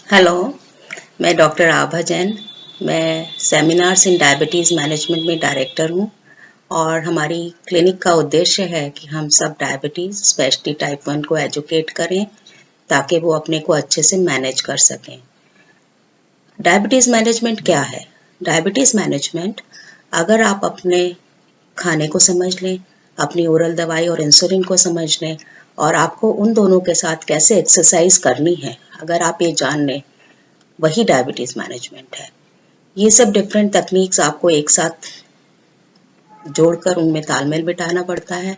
Hello, मैं doctor आभा जैन। मैं seminars इन diabetes management में डायरेक्टर हूँ और हमारी क्लिनिक का उद्देश्य है कि हम सब डायबिटीज़ स्पेशली टाइप 1 को एजुकेट करें ताकि वो अपने को अच्छे से मैनेज कर सकें। डायबिटीज़ मैनेजमेंट क्या है? डायबिटीज़ मैनेजमेंट अगर आप अपने खाने को समझ लें, अपनी ओरल दवाई और इंसुलिन को समझ लें और आपको उन दोनों के साथ कैसे एक्सरसाइज करनी है, अगर आप ये जान लें, वही डायबिटीज़ मैनेजमेंट है। ये सब डिफरेंट तकनीक्स आपको एक साथ जोड़कर उनमें तालमेल बिठाना पड़ता है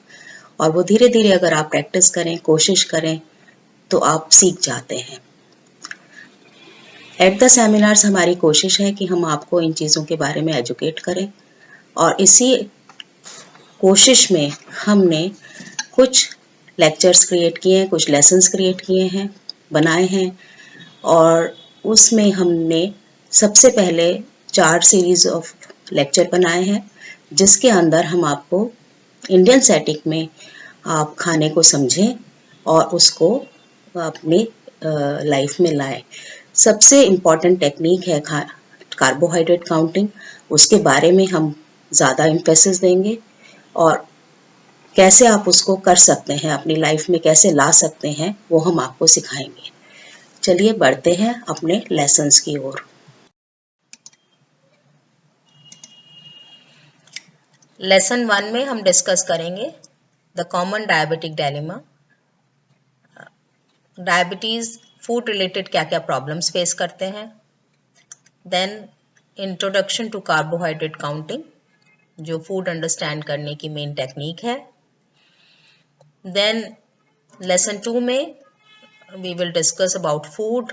और वो धीरे धीरे अगर आप प्रैक्टिस करें, कोशिश करें तो आप सीख जाते हैं। एट द सेमिनार्स हमारी कोशिश है कि हम आपको इन चीज़ों के बारे में एजुकेट करें और इसी कोशिश में हमने कुछ लेक्चर्स क्रिएट किए हैं, कुछ लेसन्स क्रिएट किए हैं, बनाए हैं और उसमें हमने सबसे पहले 4 सीरीज़ ऑफ लेक्चर बनाए हैं जिसके अंदर हम आपको इंडियन सेटिंग में आप खाने को समझें और उसको अपनी लाइफ में लाएं। सबसे इम्पॉर्टेंट टेक्निक है कार्बोहाइड्रेट काउंटिंग, उसके बारे में हम ज़्यादा एम्फेसिस देंगे और कैसे आप उसको कर सकते हैं, अपनी लाइफ में कैसे ला सकते हैं, वो हम आपको सिखाएंगे। चलिए बढ़ते हैं अपने लेसन्स की ओर। लेसन 1 में हम डिस्कस करेंगे the common diabetic dilemma. Diabetes food related क्या क्या प्रॉब्लम्स फेस करते हैं। Then introduction to carbohydrate counting, जो फूड अंडरस्टैंड करने की मेन टेक्निक है। देन लेसन 2 में we will discuss about food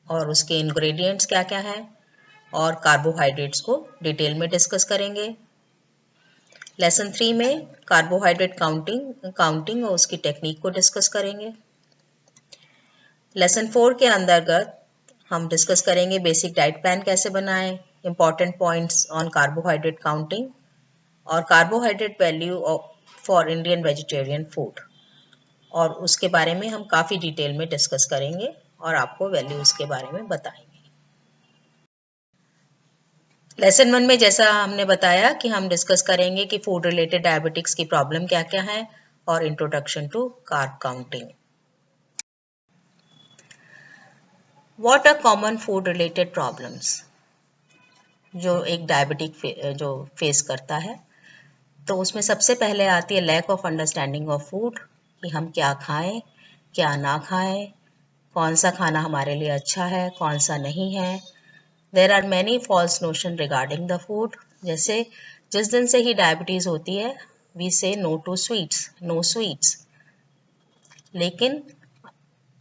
और उसके इंग्रेडिएंट्स क्या क्या हैं और कार्बोहाइड्रेट्स को डिटेल में डिस्कस करेंगे। लेसन 3 में कार्बोहाइड्रेट काउंटिंग और उसकी टेक्निक को डिस्कस करेंगे। लेसन 4 के अंतर्गत हम डिस्कस करेंगे बेसिक डाइट प्लान कैसे बनाएं, important points on carbohydrate counting और carbohydrate value for Indian vegetarian food, और उसके बारे में हम काफ़ी डिटेल में डिस्कस करेंगे और आपको वैल्यू उसके बारे में बताएंगे। लेसन 1 में जैसा हमने बताया कि हम डिस्कस करेंगे कि फूड रिलेटेड डायबिटिक्स की प्रॉब्लम क्या क्या है और introduction to carb counting. What are common food related problems जो एक डायबिटिक जो फेस करता है? तो उसमें सबसे पहले आती है lack of understanding of food, कि हम क्या खाएं क्या ना खाएं, कौन सा खाना हमारे लिए अच्छा है कौन सा नहीं है। There are many false notion regarding the food, जैसे जिस दिन से ही डायबिटीज़ होती है we say no to sweets, no sweets, लेकिन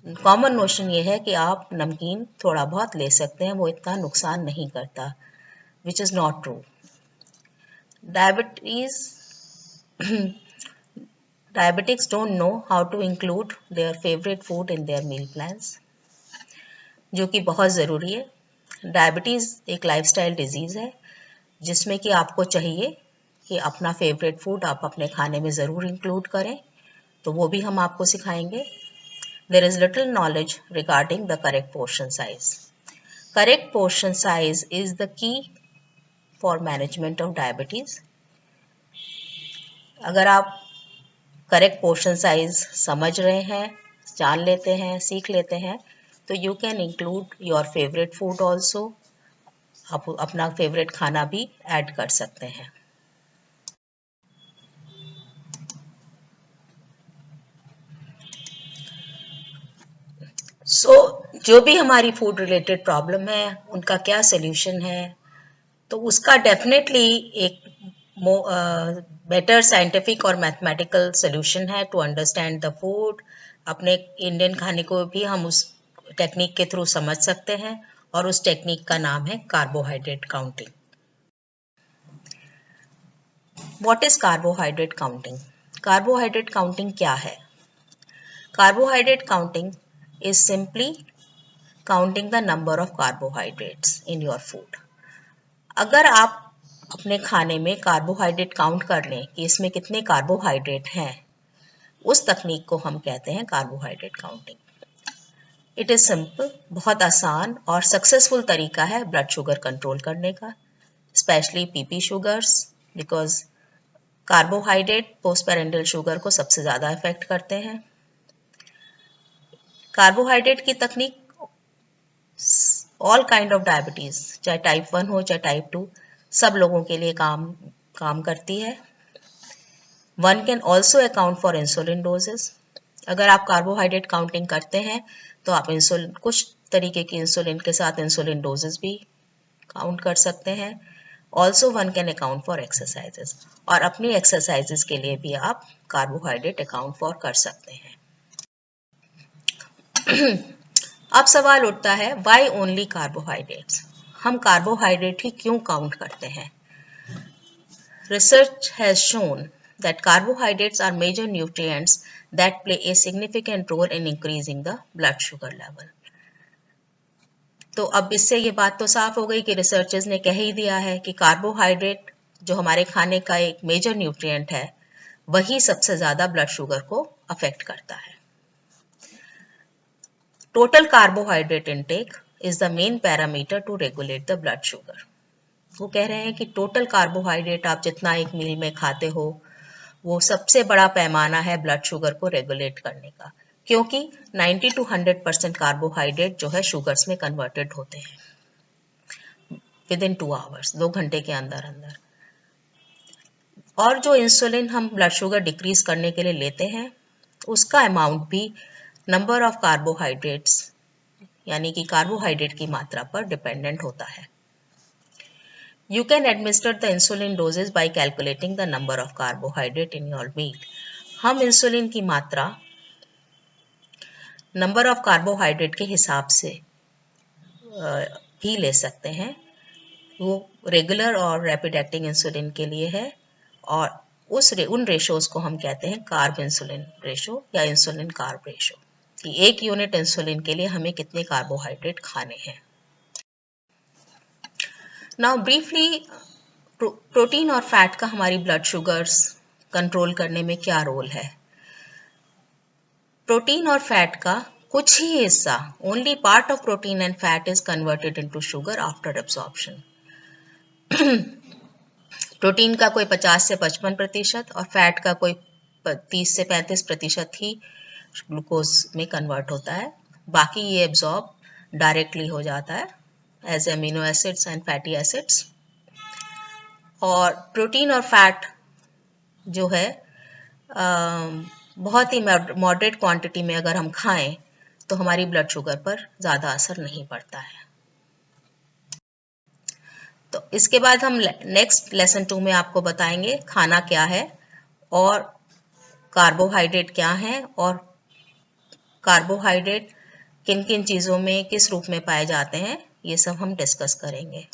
कॉमन नोशन ये है कि आप नमकीन थोड़ा बहुत ले सकते हैं, वो इतना नुकसान नहीं करता, which is not true. Diabetes Diabetics don't know how to include their favorite food in their meal plans, जो कि बहुत ज़रूरी है। डायबिटीज़ एक लाइफस्टाइल डिजीज़ है जिसमें कि आपको चाहिए कि अपना फेवरेट फूड आप अपने खाने में ज़रूर इंक्लूड करें, तो वो भी हम आपको सिखाएंगे। There is little knowledge regarding the correct portion size. Correct portion size is the key for management of diabetes. अगर आप करेक्ट पोर्शन साइज समझ रहे हैं, जान लेते हैं, सीख लेते हैं, तो you can include your favourite food also, आप अपना फेवरेट खाना भी ऐड कर सकते हैं। जो भी हमारी फूड रिलेटेड प्रॉब्लम है उनका क्या सोल्यूशन है, तो उसका डेफिनेटली एक बेटर साइंटिफिक और मैथमेटिकल सोल्यूशन है टू अंडरस्टैंड द फूड। अपने इंडियन खाने को भी हम उस टेक्निक के थ्रू समझ सकते हैं और उस टेक्निक का नाम है carbohydrate counting. What is carbohydrate counting? Carbohydrate counting क्या है? Carbohydrate counting is simply counting the number of carbohydrates in your food. अगर आप अपने खाने में कार्बोहाइड्रेट काउंट कर लें कि इसमें कितने कार्बोहाइड्रेट हैं, उस तकनीक को हम कहते हैं carbohydrate counting. It is simple, बहुत आसान और सक्सेसफुल तरीका है ब्लड शुगर कंट्रोल करने का, specially PP sugars, because carbohydrate post parental sugar को सबसे ज़्यादा इफेक्ट करते हैं। कार्बोहाइड्रेट की तकनीक ऑल काइंड ऑफ डायबिटीज़, चाहे टाइप 1 हो चाहे टाइप 2, सब लोगों के लिए काम करती है। One can also account for insulin doses. अगर आप कार्बोहाइड्रेट काउंटिंग करते हैं तो आप इंसुलिन, कुछ तरीके की इंसुलिन के साथ इंसुलिन डोजेस भी काउंट कर सकते हैं। Also one can account for exercises, और अपनी एक्सरसाइजेस के लिए भी आप कार्बोहाइड्रेट अकाउंट फॉर कर सकते हैं। अब सवाल उठता है, व्हाई ओनली कार्बोहाइड्रेट्स? हम कार्बोहाइड्रेट ही क्यों काउंट करते हैं? Research has shown that carbohydrates are major nutrients that play a significant role in increasing the blood sugar level. तो अब इससे ये बात तो साफ हो गई कि रिसर्चर्स ने कह ही दिया है कि कार्बोहाइड्रेट जो हमारे खाने का एक मेजर न्यूट्रिएंट है, वही सबसे ज्यादा ब्लड शुगर को अफेक्ट करता है। Total carbohydrate intake is the main parameter to regulate the blood sugar. वो कह रहे हैं कि टोटल कार्बोहाइड्रेट आप जितना एक मील में खाते हो, वो सबसे बड़ा पैमाना है ब्लड शुगर को रेगुलेट करने का, क्योंकि 90 to 100% कार्बोहाइड्रेट जो है शुगर्स में कन्वर्टेड होते हैं विद इन 2 आवर्स, 2 घंटे के अंदर अंदर। और जो इंसुलिन हम ब्लड शुगर डिक्रीज करने के लिए लेते हैं, उसका अमाउंट भी नंबर ऑफ कार्बोहाइड्रेट्स यानी कि कार्बोहाइड्रेट की मात्रा पर डिपेंडेंट होता है। You can administer the insulin doses by calculating the number of carbohydrate in your meal. हम इंसुलिन की मात्रा नंबर ऑफ कार्बोहाइड्रेट के हिसाब से भी ले सकते हैं। वो रेगुलर और रैपिड एक्टिंग इंसुलिन के लिए है, और उन रेशोज को हम कहते हैं कार्ब इंसुलिन रेशो या इंसुलिन कार्ब रेशो, कि 1 यूनिट इंसुलिन के लिए हमें कितने कार्बोहाइड्रेट खाने हैं। नाउ ब्रीफली, प्रोटीन और फैट का हमारी ब्लड शुगर्स कंट्रोल करने में क्या रोल है? प्रोटीन और फैट का कुछ ही हिस्सा, only part of protein and fat is converted into sugar after absorption. Protein का कोई 50 से 55% और फैट का कोई 30 से 35% ही ग्लूकोज में कन्वर्ट होता है, बाकी ये एब्जॉर्ब डायरेक्टली हो जाता है as amino acids and fatty acids. और प्रोटीन और फैट जो है बहुत ही मॉडरेट क्वांटिटी में अगर हम खाएं तो हमारी ब्लड शुगर पर ज़्यादा असर नहीं पड़ता है। तो इसके बाद हम नेक्स्ट लेसन 2 में आपको बताएंगे खाना क्या है और कार्बोहाइड्रेट क्या है, और कार्बोहाइड्रेट किन किन चीज़ों में किस रूप में पाए जाते हैं, ये सब हम डिस्कस करेंगे।